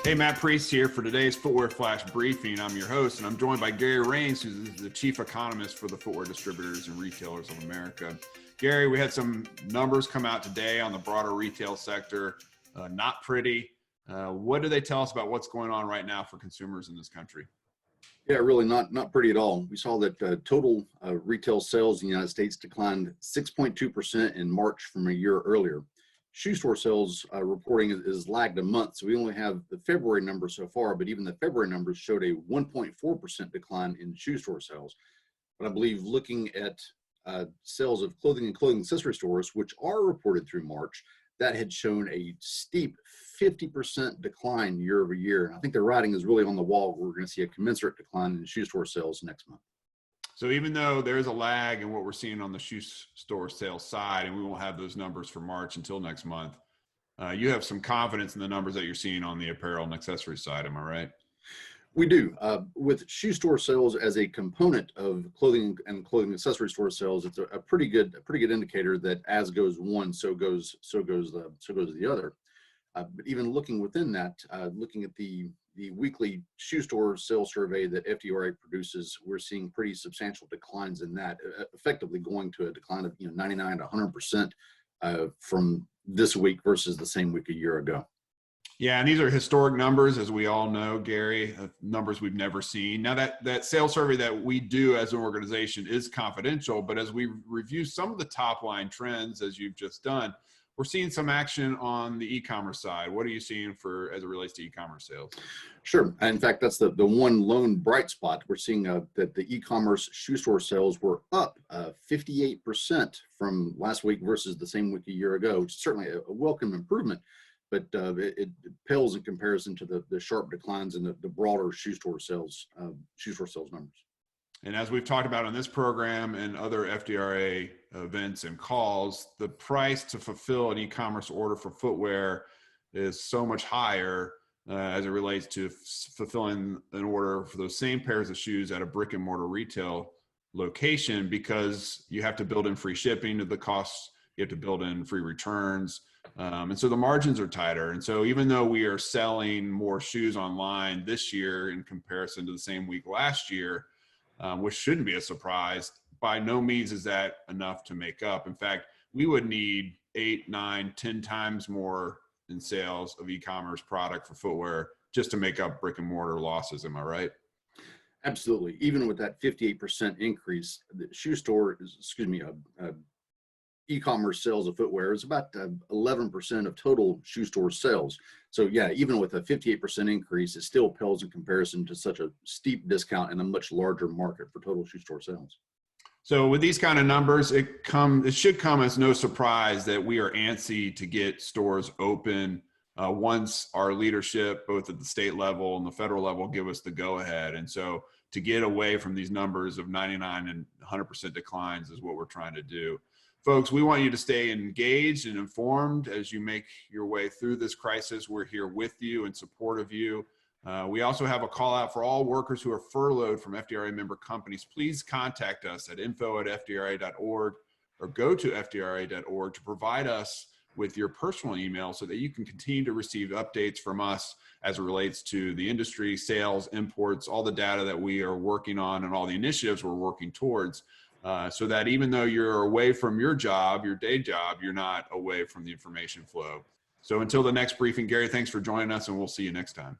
Hey, Matt Priest here for today's Footwear Flash Briefing. I'm your host, and I'm joined by Gary Rains, who's the chief economist for the Footwear Distributors and Retailers of America. Gary, we had some numbers come out today on the broader retail sector. Not pretty. What do they tell us about what's going on right now for consumers in this country? Yeah, really not pretty at all. We saw that total retail sales in the United States declined 6.2% in March from a year earlier. Shoe store sales reporting is lagged a month, so we only have the February numbers so far, but even the February numbers showed a 1.4% decline in shoe store sales. But I believe looking at sales of clothing and clothing accessory stores, which are reported through March, that had shown a steep 50% decline year over year. I think the writing is really on the wall. We're going to see a commensurate decline in shoe store sales next month. So even though there's a lag in what we're seeing on the shoe store sales side, and we won't have those numbers for March until next month, you have some confidence in the numbers that you're seeing on the apparel and accessory side. Am I right? We do. With shoe store sales as a component of clothing and clothing accessory store sales, it's a pretty good indicator that as goes one, so goes the other. But even looking within that, looking at the weekly shoe store sales survey that FDRA produces, we're seeing pretty substantial declines in that, effectively going to a decline of 99 to 100% from this week versus the same week a year ago. Yeah, and these are historic numbers, as we all know, Gary, numbers we've never seen. Now, that sales survey that we do as an organization is confidential, but as we review some of the top line trends, as you've just done, we're seeing some action on the e-commerce side. What are you seeing as it relates to e-commerce sales? Sure. In fact, that's the one lone bright spot. We're seeing that the e-commerce shoe store sales were up 58% from last week versus the same week a year ago, which is certainly a welcome improvement, but it pales in comparison to the sharp declines in the broader shoe store sales numbers. And as we've talked about on this program and other FDRA events and calls, the price to fulfill an e-commerce order for footwear is so much higher as it relates to fulfilling an order for those same pairs of shoes at a brick and mortar retail location, because you have to build in free shipping to the costs, you have to build in free returns. And so the margins are tighter. And so even though we are selling more shoes online this year in comparison to the same week last year, which shouldn't be a surprise, by no means is that enough to make up. In fact, we would need 8, 9, 10 times more in sales of e-commerce product for footwear just to make up brick and mortar losses. Am I right? Absolutely. Even with that 58% increase, the e-commerce sales of footwear is about 11% of total shoe store sales. So yeah, even with a 58% increase, it still pales in comparison to such a steep discount in a much larger market for total shoe store sales. So with these kind of numbers, it should come as no surprise that we are antsy to get stores open once our leadership, both at the state level and the federal level, give us the go-ahead. And so to get away from these numbers of 99 and 100% declines is what we're trying to do. Folks, we want you to stay engaged and informed as you make your way through this crisis. We're here with you in support of you. We also have a call out for all workers who are furloughed from FDRA member companies. Please contact us at info@fdra.org or go to fdra.org to provide us with your personal email so that you can continue to receive updates from us as it relates to the industry, sales, imports, all the data that we are working on and all the initiatives we're working towards. So that even though you're away from your job, your day job, you're not away from the information flow. So until the next briefing, Gary, thanks for joining us, and we'll see you next time.